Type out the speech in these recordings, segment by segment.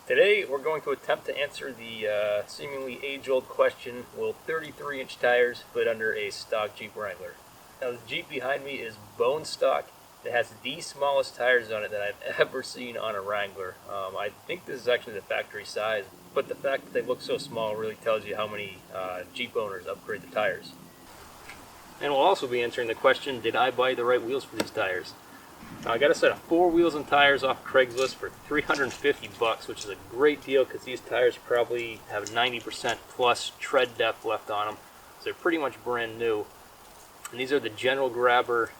Today we're going to attempt to answer the seemingly age-old question, will 33-inch tires fit under a stock Jeep Wrangler? Now the Jeep behind me is bone stock. It has the smallest tires on it that I've ever seen on a Wrangler. I think this is actually the factory size, but the fact that they look so small really tells you how many Jeep owners upgrade the tires. And we'll also be answering the question, did I buy the right wheels for these tires? I got a set of 4 wheels and tires off Craigslist for $350, which is a great deal because these tires probably have 90% plus tread depth left on them. So they're pretty much brand new. And these are the General Grabber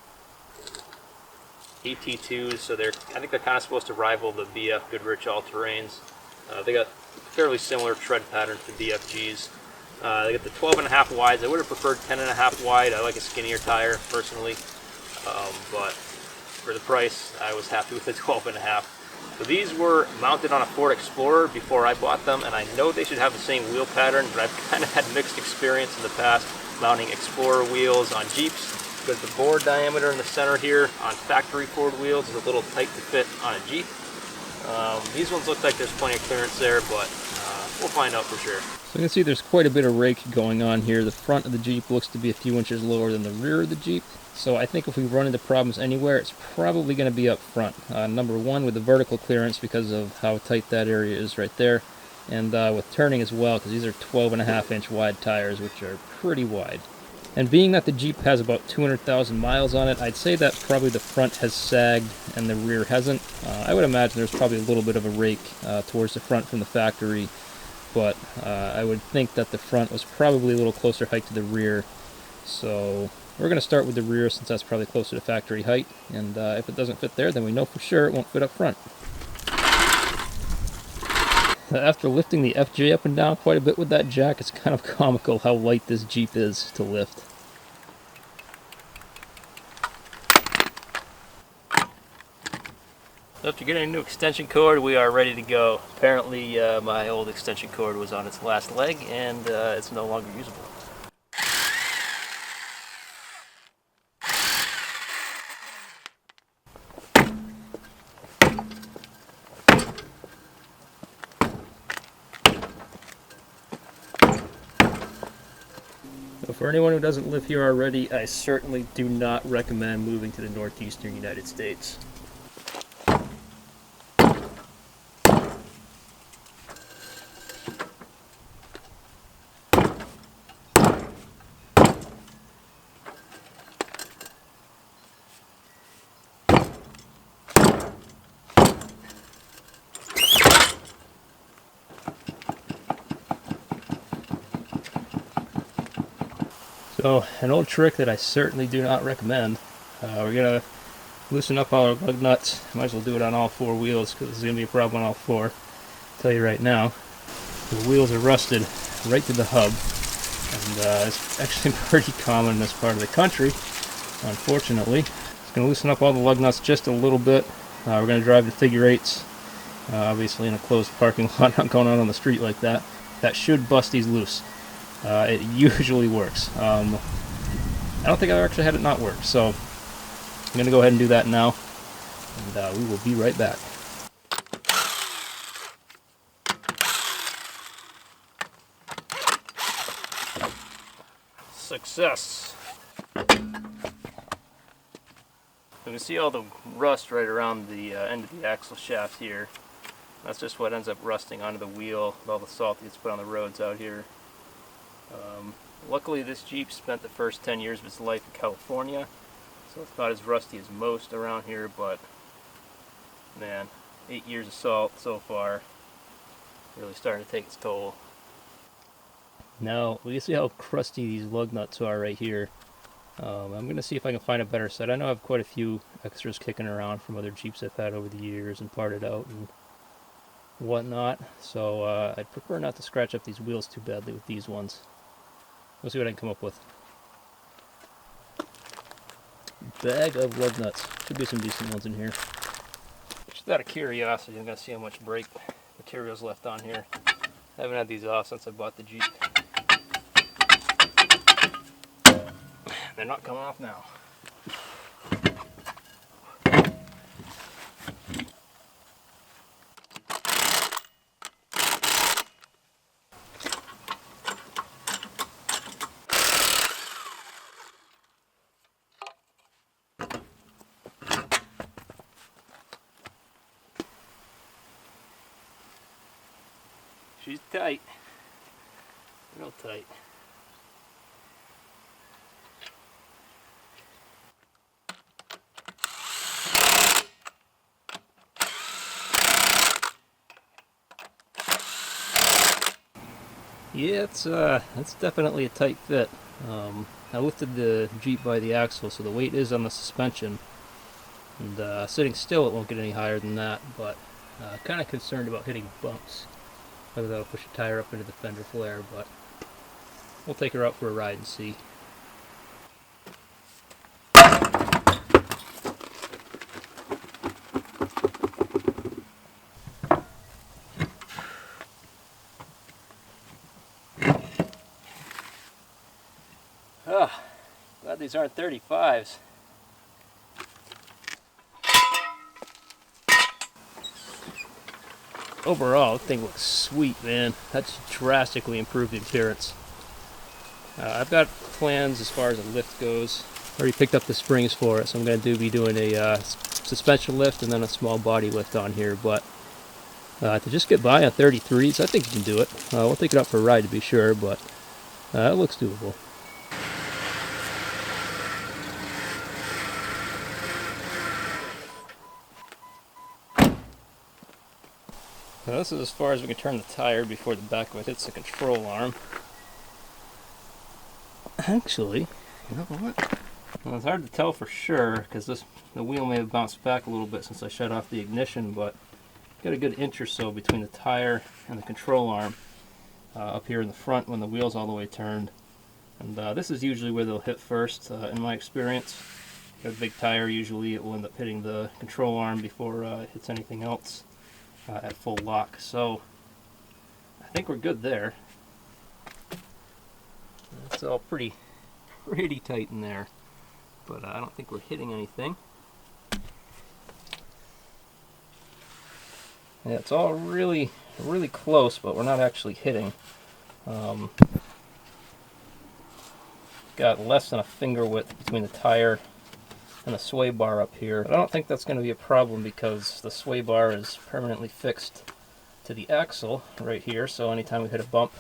AT2s, so I think they're kind of supposed to rival the BF Goodrich All-Terrains. They got fairly similar tread patterns to BFGs. They got the 12.5 wides. I would have preferred 10.5 wide. I like a skinnier tire personally, but for the price, I was happy with the 12.5. So these were mounted on a Ford Explorer before I bought them, and I know they should have the same wheel pattern, but I've kind of had mixed experience in the past mounting Explorer wheels on Jeeps, because the bore diameter in the center here on factory Ford wheels is a little tight to fit on a Jeep. These ones look like there's plenty of clearance there, but we'll find out for sure. So you can see there's quite a bit of rake going on here. The front of the Jeep looks to be a few inches lower than the rear of the Jeep. So I think if we run into problems anywhere, it's probably going to be up front. Number one, with the vertical clearance because of how tight that area is right there. And with turning as well, because these are 12.5-inch wide tires, which are pretty wide. And being that the Jeep has about 200,000 miles on it, I'd say that probably the front has sagged and the rear hasn't. I would imagine there's probably a little bit of a rake towards the front from the factory, but I would think that the front was probably a little closer height to the rear. So we're going to start with the rear since that's probably closer to factory height, and if it doesn't fit there, then we know for sure it won't fit up front. After lifting the FJ up and down quite a bit with that jack, it's kind of comical how light this Jeep is to lift. So after getting a new extension cord, we are ready to go. Apparently my old extension cord was on its last leg and it's no longer usable. So for anyone who doesn't live here already, I certainly do not recommend moving to the northeastern United States. So, an old trick that I certainly do not recommend. We're going to loosen up our lug nuts. Might as well do it on all 4 wheels because it's going to be a problem on all 4. I'll tell you right now, the wheels are rusted right to the hub. And it's actually pretty common in this part of the country, unfortunately. Just going to loosen up all the lug nuts just a little bit. We're going to drive the figure 8s, obviously in a closed parking lot, not going out on the street like that. That should bust these loose. It usually works. I don't think I've actually had it not work, so I'm going to go ahead and do that now, and we will be right back. Success! You can see all the rust right around the end of the axle shaft here. That's just what ends up rusting onto the wheel with all the salt that gets put on the roads out here. Luckily this Jeep spent the first 10 years of its life in California, so it's not as rusty as most around here, but man, 8 years of salt so far, really starting to take its toll. Now, we can see how crusty these lug nuts are right here. I'm going to see if I can find a better set. I know I have quite a few extras kicking around from other Jeeps I've had over the years and parted out and whatnot, so I'd prefer not to scratch up these wheels too badly with these ones. We'll see what I can come up with. Bag of lug nuts. Should be some decent ones in here. Just out of curiosity, I'm going to see how much brake material's left on here. I haven't had these off since I bought the Jeep. They're not coming off now. She's tight. Real tight. Yeah, it's definitely a tight fit. I lifted the Jeep by the axle, so the weight is on the suspension. And sitting still, it won't get any higher than that, but kind of concerned about hitting bumps, whether that'll push a tire up into the fender flare, but we'll take her out for a ride and see. Glad these aren't 35s. Overall, the thing looks sweet, man. That's drastically improved the appearance. I've got plans as far as the lift goes. Already picked up the springs for it, so I'm going to be doing a suspension lift and then a small body lift on here. But to just get by on 33s, I think you can do it. We'll take it out for a ride to be sure, but it looks doable. Now this is as far as we can turn the tire before the back of it hits the control arm. Actually, you know what? Well, it's hard to tell for sure because the wheel may have bounced back a little bit since I shut off the ignition, but got a good inch or so between the tire and the control arm up here in the front when the wheel's all the way turned. And this is usually where they'll hit first in my experience. Got a big tire, usually it will end up hitting the control arm before it hits anything else. At full lock, so I think we're good there. It's all pretty tight in there, but I don't think we're hitting anything. Yeah, it's all really close, but we're not actually hitting. Got less than a finger width between the tire and the sway bar up here. But I don't think that's going to be a problem because the sway bar is permanently fixed to the axle right here, so anytime we hit a bump,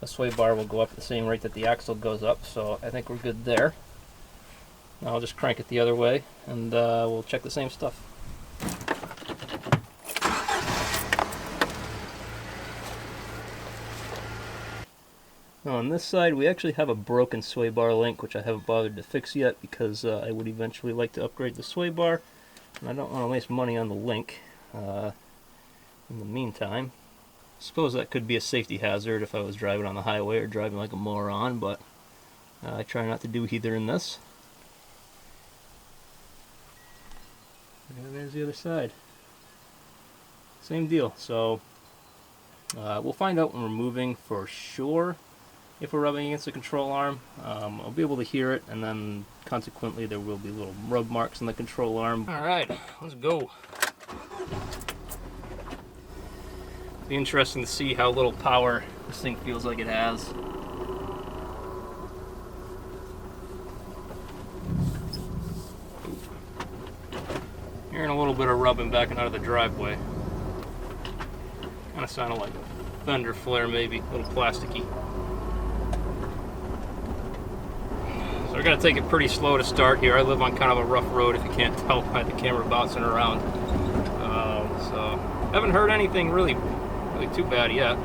the sway bar will go up at the same rate that the axle goes up, so I think we're good there. Now I'll just crank it the other way and we'll check the same stuff. On this side, we actually have a broken sway bar link, which I haven't bothered to fix yet because I would eventually like to upgrade the sway bar, and I don't want to waste money on the link in the meantime. I suppose that could be a safety hazard if I was driving on the highway or driving like a moron, but I try not to do either in this. And there's the other side. Same deal, so we'll find out when we're moving for sure. If we're rubbing against the control arm, I'll be able to hear it, and then consequently there will be little rub marks on the control arm. Alright, let's go. Be interesting to see how little power this thing feels like it has. Hearing a little bit of rubbing backing out of the driveway. Kind of sounded like a fender flare maybe, a little plasticky. So we're going to take it pretty slow to start here. I live on kind of a rough road if you can't tell by the camera bouncing around. So haven't heard anything really too bad yet.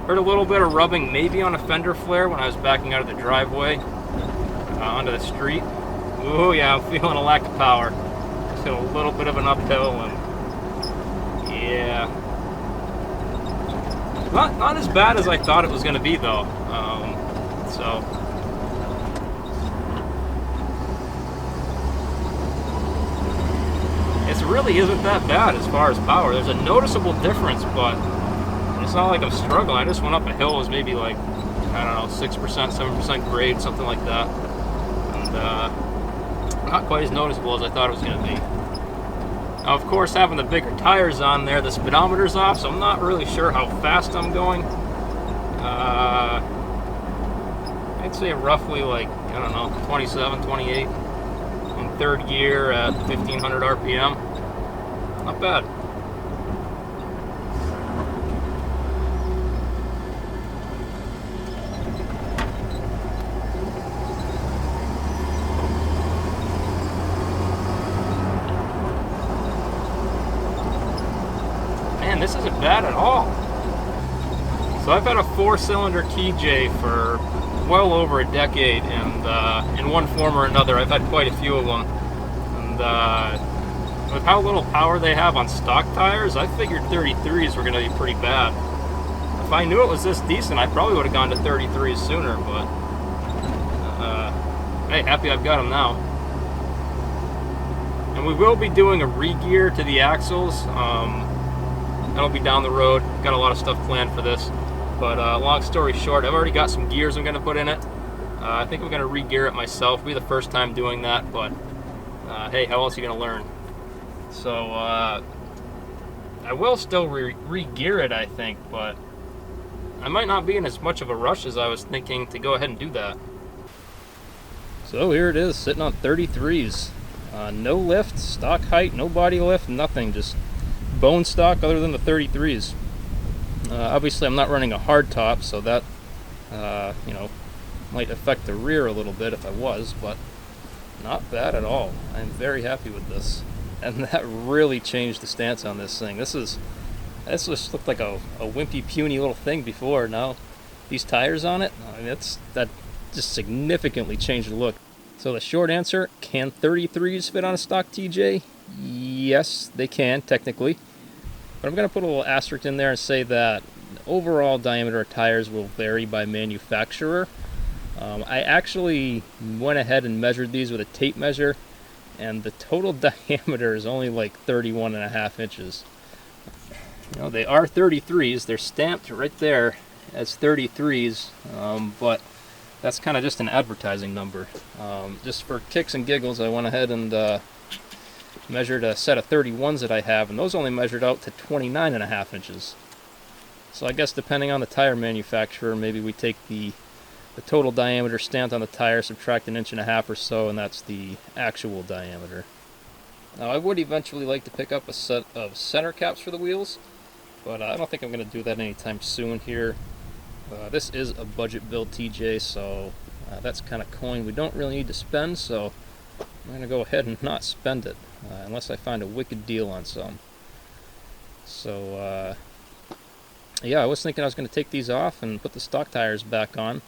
Heard a little bit of rubbing maybe on a fender flare when I was backing out of the driveway onto the street. Ooh yeah, I'm feeling a lack of power. Just hit a little bit of an uphill and yeah. Not as bad as I thought it was going to be though. So it really isn't that bad as far as power. There's a noticeable difference, but it's not like I'm struggling. I just went up a hill. It was maybe like, I don't know, 6%, 7% grade, something like that. And not quite as noticeable as I thought it was going to be. Now, of course, having the bigger tires on there, the speedometer's off, so I'm not really sure how fast I'm going. I'd say roughly like, I don't know, 27, 28 in third gear at 1500 RPM. Not bad. bad at all. So I've had a 4-cylinder TJ for well over a decade, and in one form or another, I've had quite a few of them. And with how little power they have on stock tires, I figured 33s were going to be pretty bad. If I knew it was this decent, I probably would have gone to 33s sooner, but hey, happy I've got them now. And we will be doing a re-gear to the axles. That'll be down the road. Got a lot of stuff planned for this. But long story short, I've already got some gears I'm going to put in it. I think I'm going to re-gear it myself. It'll be the first time doing that, but hey, how else are you going to learn? So I will still re-gear it, I think, but I might not be in as much of a rush as I was thinking to go ahead and do that. So here it is, sitting on 33s. No lift, stock height, no body lift, nothing, just bone stock other than the 33s. Obviously I'm not running a hard top, so that you know, might affect the rear a little bit if I was, but not bad at all. I'm very happy with this, and that really changed the stance on this thing. This just looked like a wimpy, puny little thing before. Now these tires on it, I mean, that just significantly changed the look. So the short answer, can 33s fit on a stock TJ? Yes, they can, technically. But I'm going to put a little asterisk in there and say that the overall diameter of tires will vary by manufacturer. I actually went ahead and measured these with a tape measure, and the total diameter is only like 31.5 inches. You know, they are 33s. They're stamped right there as 33s, but that's kind of just an advertising number. Just for kicks and giggles, I went ahead and measured a set of 31s that I have, and those only measured out to 29.5 inches. So I guess depending on the tire manufacturer, maybe we take the total diameter stamped on the tire, subtract 1.5 inches or so, and that's the actual diameter. Now I would eventually like to pick up a set of center caps for the wheels, but I don't think I'm going to do that anytime soon here. This is a budget build TJ, so that's kind of coin we don't really need to spend, so I'm going to go ahead and not spend it, unless I find a wicked deal on some. So, yeah, I was thinking I was going to take these off and put the stock tires back on,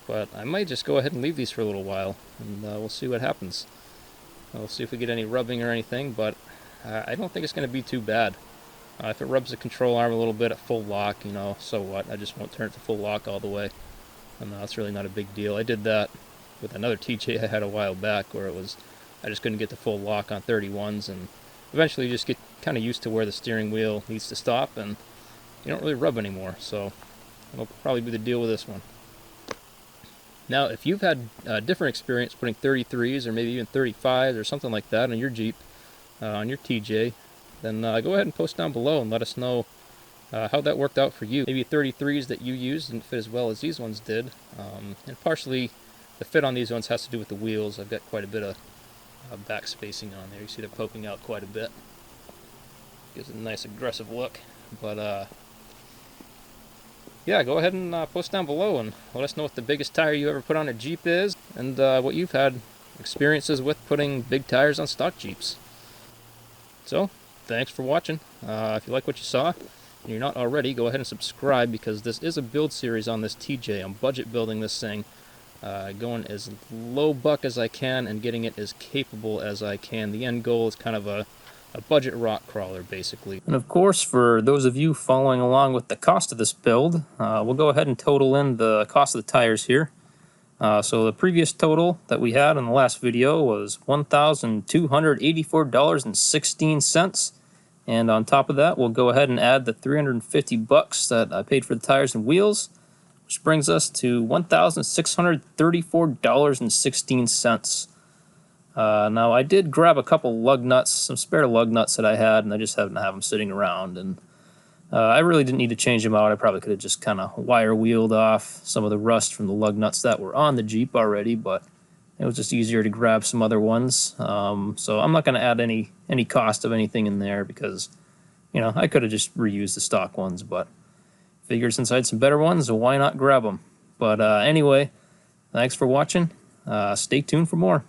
but I might just go ahead and leave these for a little while, and we'll see what happens. We'll see if we get any rubbing or anything, but I don't think it's going to be too bad. If it rubs the control arm a little bit at full lock, you know, so what? I just won't turn it to full lock all the way. And that's really not a big deal. I did that with another TJ I had a while back where I just couldn't get the full lock on 31s, and eventually you just get kind of used to where the steering wheel needs to stop, and you don't really rub anymore. So that'll probably be the deal with this one. Now, if you've had a different experience putting 33s or maybe even 35s or something like that on your Jeep, on your TJ, then go ahead and post down below and let us know how that worked out for you. Maybe 33s that you used didn't fit as well as these ones did. And partially, the fit on these ones has to do with the wheels. I've got quite a bit of back spacing on there. You see they're poking out quite a bit. Gives it a nice aggressive look. But yeah, go ahead and post down below and let us know what the biggest tire you ever put on a Jeep is, and what you've had experiences with putting big tires on stock Jeeps. So, thanks for watching. If you like what you saw, and you're not already, go ahead and subscribe, because this is a build series on this TJ. I'm budget building this thing, going as low buck as I can and getting it as capable as I can. The end goal is kind of a budget rock crawler, basically. And of course, for those of you following along with the cost of this build, we'll go ahead and total in the cost of the tires here. So the previous total that we had in the last video was $1,284.16. And on top of that, we'll go ahead and add the $350 that I paid for the tires and wheels, which brings us to $1,634.16. Now, I did grab a couple lug nuts, some spare lug nuts that I had, and I just happened to have them sitting around. And I really didn't need to change them out. I probably could have just kind of wire wheeled off some of the rust from the lug nuts that were on the Jeep already, but it was just easier to grab some other ones. So I'm not going to add any cost of anything in there, because, you know, I could have just reused the stock ones, but figured since I had some better ones, why not grab them? But anyway, thanks for watching. Stay tuned for more.